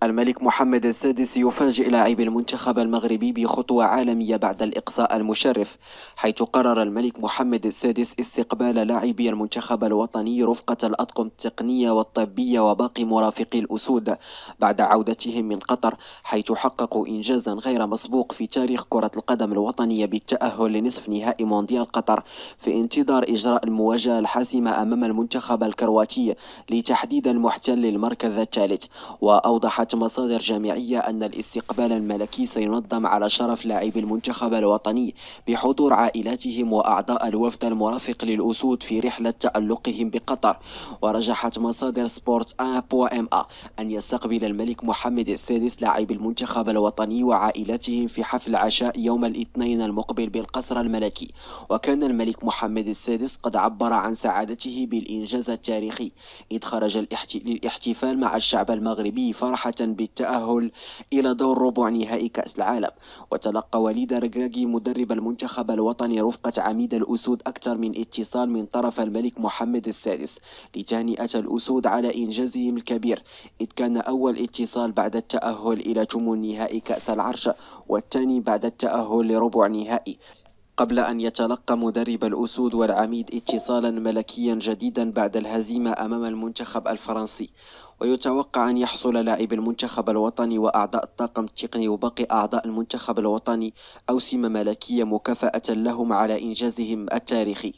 الملك محمد السادس يفاجئ لاعبي المنتخب المغربي بخطوة عالمية بعد الإقصاء المشرف، حيث قرر الملك محمد السادس استقبال لاعبي المنتخب الوطني رفقة الأطقم التقنية والطبية وباقي مرافقي الأسود بعد عودتهم من قطر، حيث حققوا إنجازا غير مسبوق في تاريخ كرة القدم الوطنية بالتأهل لنصف نهائي مونديال قطر، في انتظار إجراء المواجهة الحاسمة أمام المنتخب الكرواتي لتحديد المحتل للمركز الثالث. وأوضحت مصادر جامعية أن الاستقبال الملكي سينظم على شرف لاعبي المنتخب الوطني بحضور عائلاتهم وأعضاء الوفد المرافق للأسود في رحلة تألقهم بقطر. ورجحت مصادر سبورت 1.MA أن يستقبل الملك محمد السادس لاعبي المنتخب الوطني وعائلاتهم في حفل عشاء يوم الاثنين المقبل بالقصر الملكي. وكان الملك محمد السادس قد عبر عن سعادته بالإنجاز التاريخي، إذ خرج للاحتفال مع الشعب المغربي فرحة بالتأهل إلى دور ربع نهائي كأس العالم. وتلقى وليد ركراكي مدرب المنتخب الوطني رفقة عميد الأسود أكثر من اتصال من طرف الملك محمد السادس لتهنئة الأسود على إنجازهم الكبير، إذ كان أول اتصال بعد التأهل إلى ثمن نهائي كأس العرش، والثاني بعد التأهل لربع نهائي، قبل أن يتلقى مدرب الأسود والعميد اتصالا ملكيا جديدا بعد الهزيمة أمام المنتخب الفرنسي. ويتوقع أن يحصل لاعب المنتخب الوطني وأعضاء الطاقم التقني وباقي أعضاء المنتخب الوطني أوسمة ملكية مكافأة لهم على إنجازهم التاريخي.